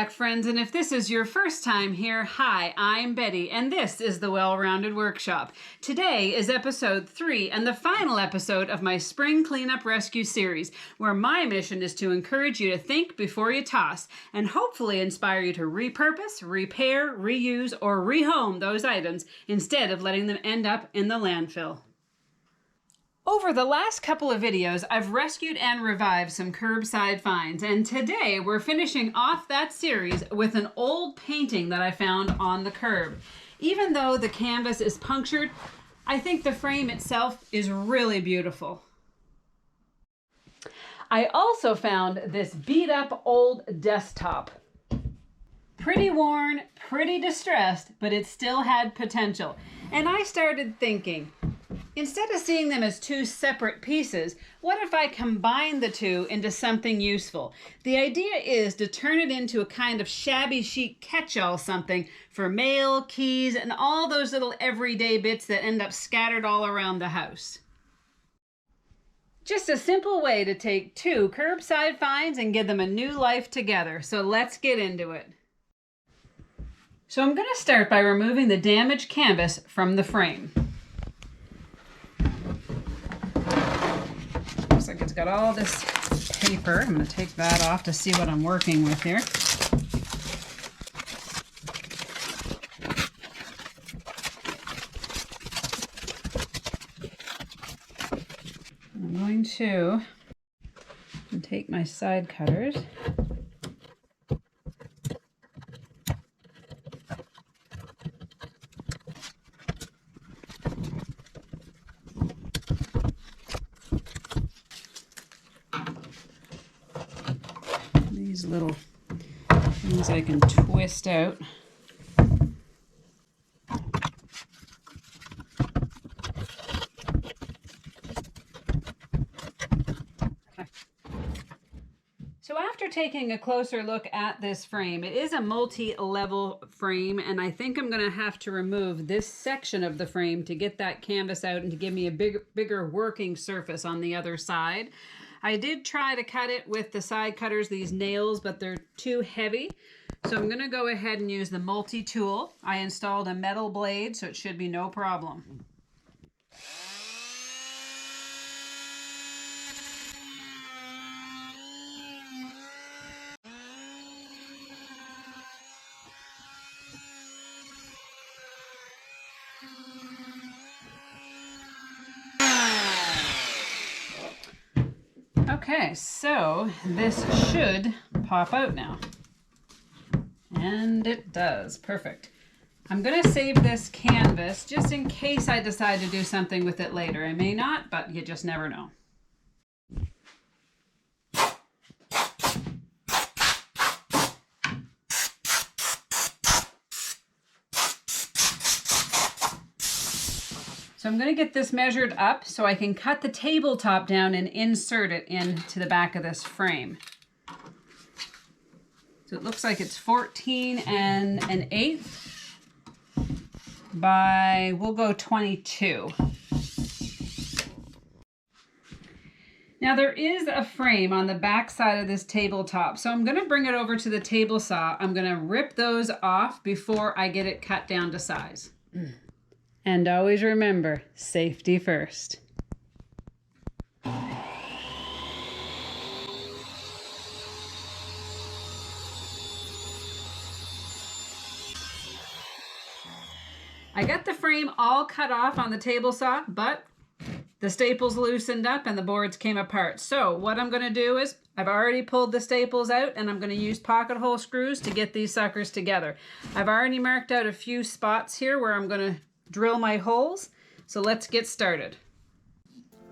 back, friends, and if this is your first time here, hi, I'm Betty, and this is the Well-Rounded Workshop. Today is episode 3 and the final episode of my Spring Cleanup Rescue series, where my mission is to encourage you to think before you toss, and hopefully inspire you to repurpose, repair, reuse, or rehome those items instead of letting them end up in the landfill. Over the last couple of videos, I've rescued and revived some curbside finds, and today we're finishing off that series with an old painting that I found on the curb. Even though the canvas is punctured, I think the frame itself is really beautiful. I also found this beat up old desktop. Pretty worn, pretty distressed, but it still had potential. And I started thinking, instead of seeing them as two separate pieces, what if I combine the two into something useful? The idea is to turn it into a kind of shabby chic catch-all something for mail, keys, and all those little everyday bits that end up scattered all around the house. Just a simple way to take two curbside finds and give them a new life together. So let's get into it. So I'm going to start by removing the damaged canvas from the frame. Looks like it's got all this paper. I'm going to take that off to see what I'm working with here. I'm going to take my side cutters. These little things I can twist out. Okay. So after taking a closer look at this frame, it is a multi-level frame, and I think I'm going to have to remove this section of the frame to get that canvas out and to give me a bigger working surface on the other side. I did try to cut it with the side cutters, these nails, but they're too heavy. So I'm going to go ahead and use the multi-tool. I installed a metal blade, so it should be no problem. Okay, so this should pop out now. And it does. Perfect. I'm going to save this canvas just in case I decide to do something with it later. I may not, but you just never know. So I'm going to get this measured up so I can cut the tabletop down and insert it into the back of this frame. So it looks like it's 14 and 1/8 by, we'll go 22. Now there is a frame on the back side of this tabletop, so I'm going to bring it over to the table saw. I'm going to rip those off before I get it cut down to size. And always remember, safety first. I got the frame all cut off on the table saw, but the staples loosened up and the boards came apart. So what I'm going to do is, I've already pulled the staples out and I'm going to use pocket hole screws to get these suckers together. I've already marked out a few spots here where I'm going to drill my holes, so let's get started.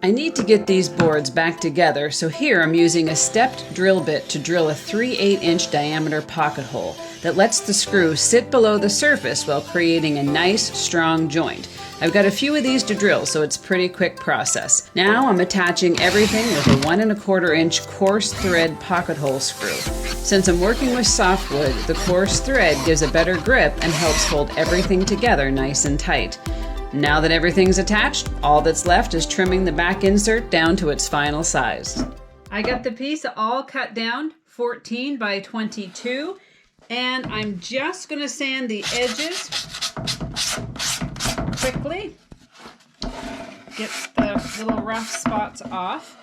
I need to get these boards back together, so here I'm using a stepped drill bit to drill a 3/8-inch diameter pocket hole that lets the screw sit below the surface while creating a nice, strong joint. I've got a few of these to drill, so it's a pretty quick process. Now I'm attaching everything with a 1 1/4-inch coarse thread pocket hole screw. Since I'm working with softwood, the coarse thread gives a better grip and helps hold everything together nice and tight. Now that everything's attached, all that's left is trimming the back insert down to its final size. I got the piece all cut down, 14 by 22, And I'm just going to sand the edges quickly. Get the little rough spots off.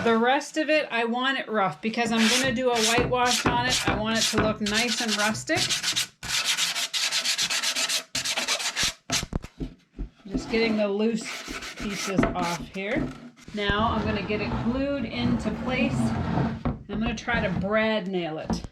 The rest of it, I want it rough because I'm going to do a whitewash on it. I want it to look nice and rustic. Just getting the loose pieces off here. Now I'm going to get it glued into place. I'm going to try to brad nail it.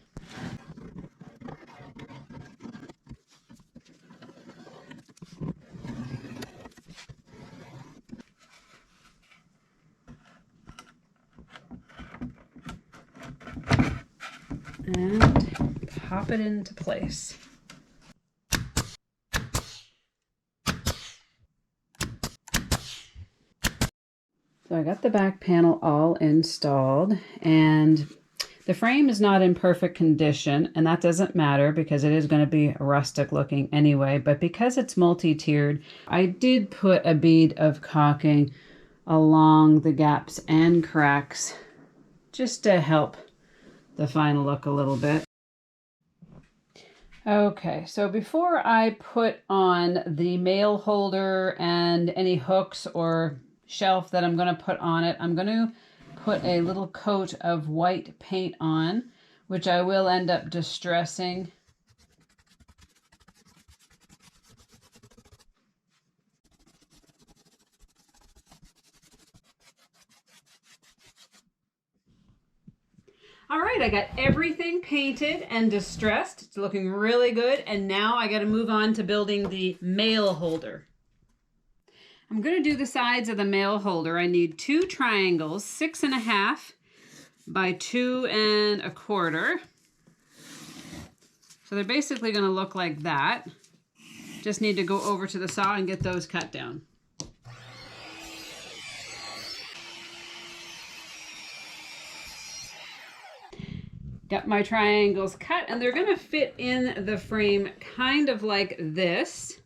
And pop it into place. So I got the back panel all installed, and the frame is not in perfect condition, and that doesn't matter because it is going to be rustic looking anyway. But because it's multi-tiered, I did put a bead of caulking along the gaps and cracks just to help the final look a little bit. Okay, so before I put on the mail holder and any hooks or shelf that I'm going to put on it, I'm going to put a little coat of white paint on, which I will end up distressing. All right, I got everything painted and distressed. It's looking really good. And now I got to move on to building the mail holder. I'm going to do the sides of the mail holder. I need 2 triangles, 6.5 by 2 1/4. So they're basically going to look like that. Just need to go over to the saw and get those cut down. Got my triangles cut, and they're going to fit in the frame kind of like this.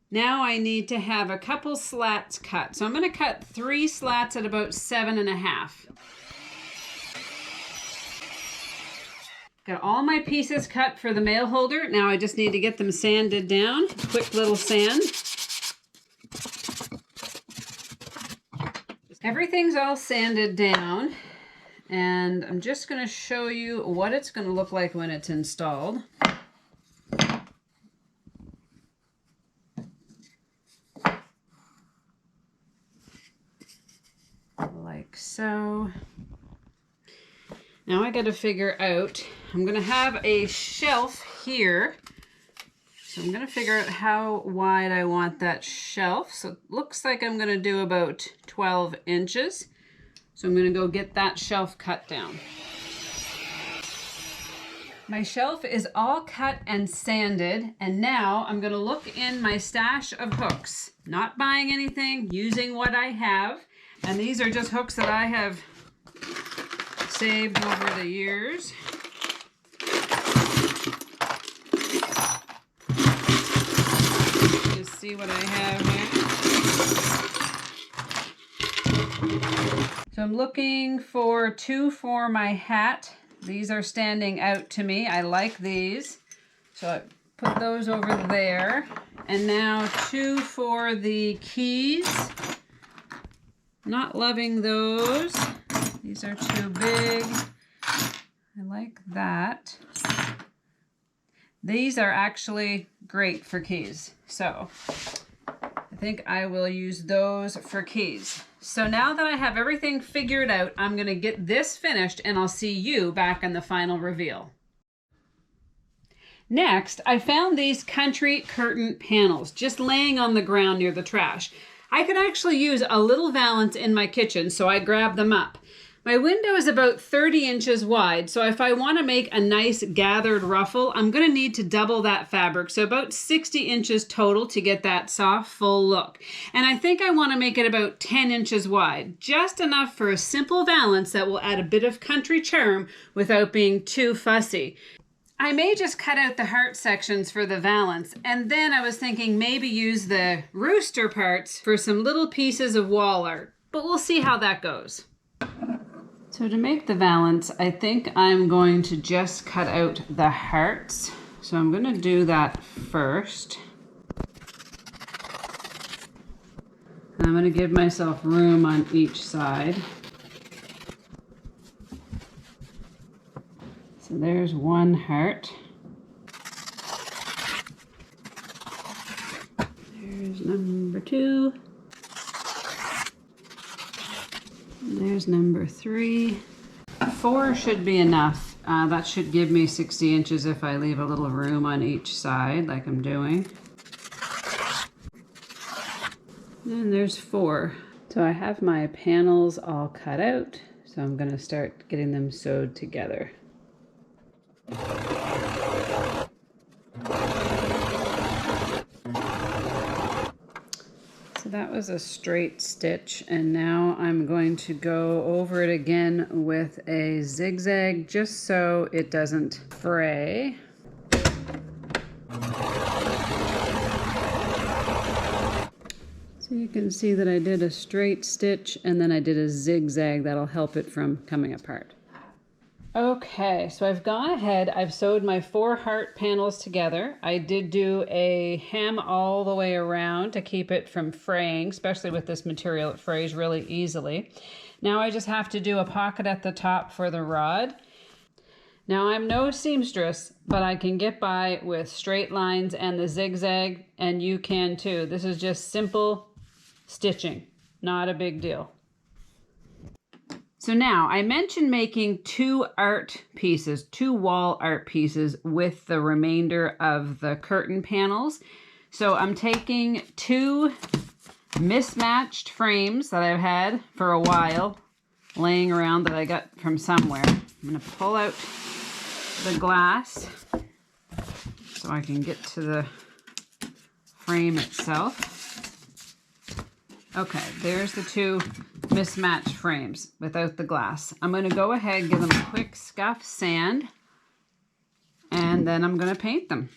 Now I need to have a couple slats cut. So I'm going to cut 3 slats at about 7.5. Got all my pieces cut for the mail holder. Now I just need to get them sanded down. Quick little sand. Everything's all sanded down. And I'm just going to show you what it's going to look like when it's installed. Like so. Now I got to figure out, I'm going to have a shelf here. So I'm going to figure out how wide I want that shelf. So it looks like I'm going to do about 12 inches. So I'm going to go get that shelf cut down. My shelf is all cut and sanded, and now I'm going to look in my stash of hooks. Not buying anything, using what I have. And these are just hooks that I have saved over the years. Just see what I have here. So I'm looking for 2 for my hat. These are standing out to me. I like these. So I put those over there. And now 2 for the keys. Not loving those. These are too big. I like that. These are actually great for keys. So I think I will use those for keys. So now that I have everything figured out, I'm going to get this finished and I'll see you back in the final reveal. Next, I found these country curtain panels just laying on the ground near the trash. I could actually use a little valance in my kitchen, so I grabbed them up. My window is about 30 inches wide, so if I want to make a nice gathered ruffle, I'm going to need to double that fabric, so about 60 inches total to get that soft, full look. And I think I want to make it about 10 inches wide, just enough for a simple valance that will add a bit of country charm without being too fussy. I may just cut out the heart sections for the valance, and then I was thinking maybe use the rooster parts for some little pieces of wall art, but we'll see how that goes. So So to make the valance, I think I'm going to just cut out the hearts. So I'm going to do that first. And I'm going to give myself room on each side. So there's one heart. There's number 2. There's number 3. 4 should be enough. That should give me 60 inches if I leave a little room on each side like I'm doing. And there's 4. So I have my panels all cut out. So I'm going to start getting them sewed together. So that was a straight stitch, and now I'm going to go over it again with a zigzag just so it doesn't fray. So you can see that I did a straight stitch and then I did a zigzag that'll help it from coming apart. Okay, so I've gone ahead, I've sewed my 4 heart panels together. I did do a hem all the way around to keep it from fraying, especially with this material, it frays really easily. Now I just have to do a pocket at the top for the rod. Now I'm no seamstress, but I can get by with straight lines and the zigzag, and you can too. This is just simple stitching, not a big deal. So now I mentioned making 2 art pieces, 2 wall art pieces with the remainder of the curtain panels. So I'm taking 2 mismatched frames that I've had for a while laying around that I got from somewhere. I'm going to pull out the glass so I can get to the frame itself. Okay, there's the 2 mismatched frames without the glass. I'm going to go ahead and give them a quick scuff sand, and then I'm going to paint them.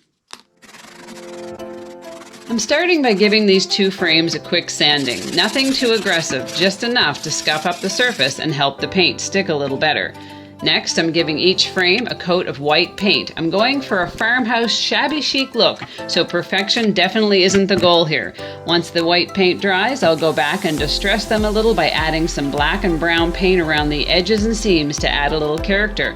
I'm starting by giving these 2 frames a quick sanding. Nothing too aggressive, just enough to scuff up the surface and help the paint stick a little better. Next, I'm giving each frame a coat of white paint. I'm going for a farmhouse shabby chic look, so perfection definitely isn't the goal here. Once the white paint dries, I'll go back and distress them a little by adding some black and brown paint around the edges and seams to add a little character.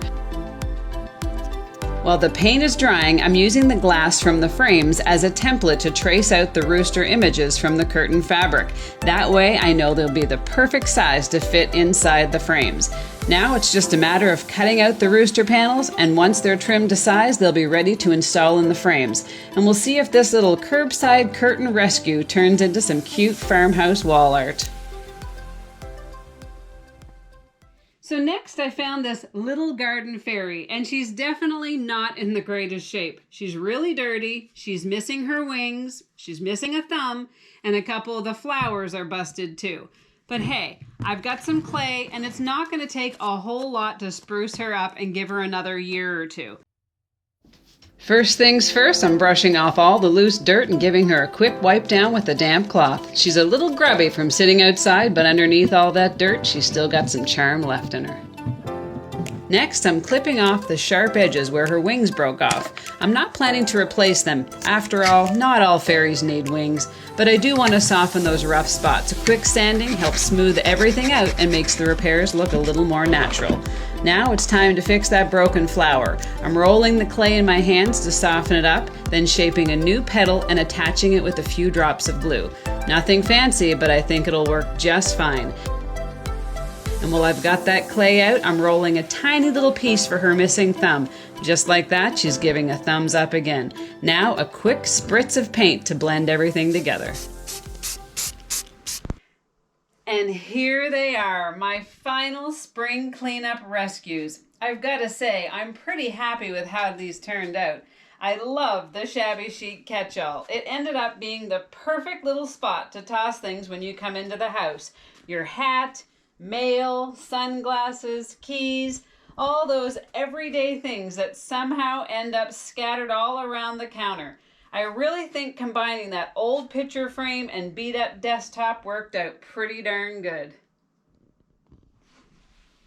While the paint is drying, I'm using the glass from the frames as a template to trace out the rooster images from the curtain fabric. That way I know they'll be the perfect size to fit inside the frames. Now it's just a matter of cutting out the rooster panels, and once they're trimmed to size, they'll be ready to install in the frames. And we'll see if this little curbside curtain rescue turns into some cute farmhouse wall art. So next I found this little garden fairy, and she's definitely not in the greatest shape. She's really dirty, she's missing her wings, she's missing a thumb, and a couple of the flowers are busted too. But hey, I've got some clay, and it's not going to take a whole lot to spruce her up and give her another year or 2. First things first, I'm brushing off all the loose dirt and giving her a quick wipe down with a damp cloth. She's a little grubby from sitting outside, but underneath all that dirt, she's still got some charm left in her. Next, I'm clipping off the sharp edges where her wings broke off. I'm not planning to replace them. After all, not all fairies need wings, but I do want to soften those rough spots. A quick sanding helps smooth everything out and makes the repairs look a little more natural. Now it's time to fix that broken flower. I'm rolling the clay in my hands to soften it up, then shaping a new petal and attaching it with a few drops of glue. Nothing fancy, but I think it'll work just fine. And while I've got that clay out, I'm rolling a tiny little piece for her missing thumb. Just like that, she's giving a thumbs up again. Now a quick spritz of paint to blend everything together. And here they are, my final spring cleanup rescues. I've got to say, I'm pretty happy with how these turned out. I love the shabby chic catch-all. It ended up being the perfect little spot to toss things when you come into the house. Your hat, mail, sunglasses, keys, all those everyday things that somehow end up scattered all around the counter. I really think combining that old picture frame and beat up desktop worked out pretty darn good.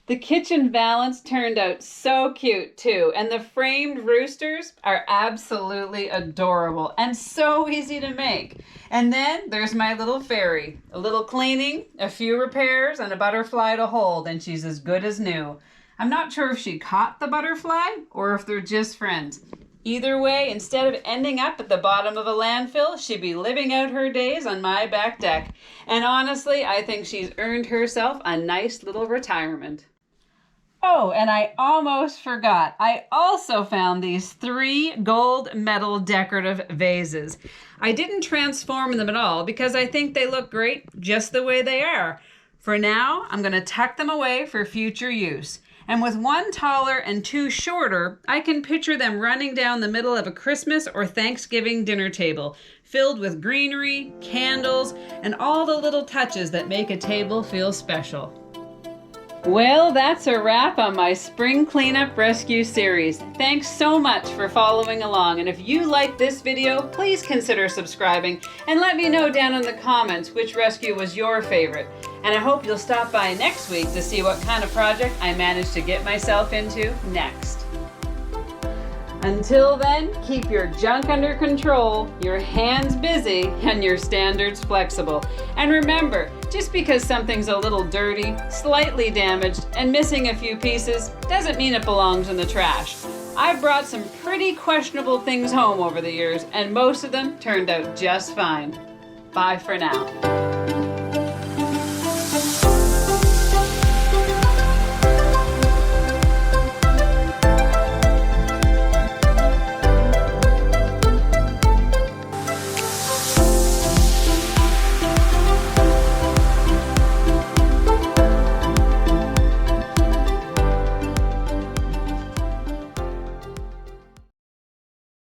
The kitchen valance turned out so cute too, and the framed roosters are absolutely adorable and so easy to make. And then there's my little fairy. A little cleaning, a few repairs, and a butterfly to hold, and she's as good as new. I'm not sure if she caught the butterfly or if they're just friends. Either way, instead of ending up at the bottom of a landfill, she'd be living out her days on my back deck. And honestly, I think she's earned herself a nice little retirement. Oh, and I almost forgot. I also found these 3 gold medal decorative vases. I didn't transform them at all because I think they look great just the way they are. For now, I'm going to tuck them away for future use. And with 1 taller and 2 shorter, I can picture them running down the middle of a Christmas or Thanksgiving dinner table, filled with greenery, candles, and all the little touches that make a table feel special. Well, that's a wrap on my Spring Cleanup Rescue series. Thanks so much for following along, and if you like this video, please consider subscribing and let me know down in the comments which rescue was your favorite. And I hope you'll stop by next week to see what kind of project I managed to get myself into next. Until then, keep your junk under control, your hands busy, and your standards flexible. And remember, just because something's a little dirty, slightly damaged, and missing a few pieces, doesn't mean it belongs in the trash. I've brought some pretty questionable things home over the years, and most of them turned out just fine. Bye for now.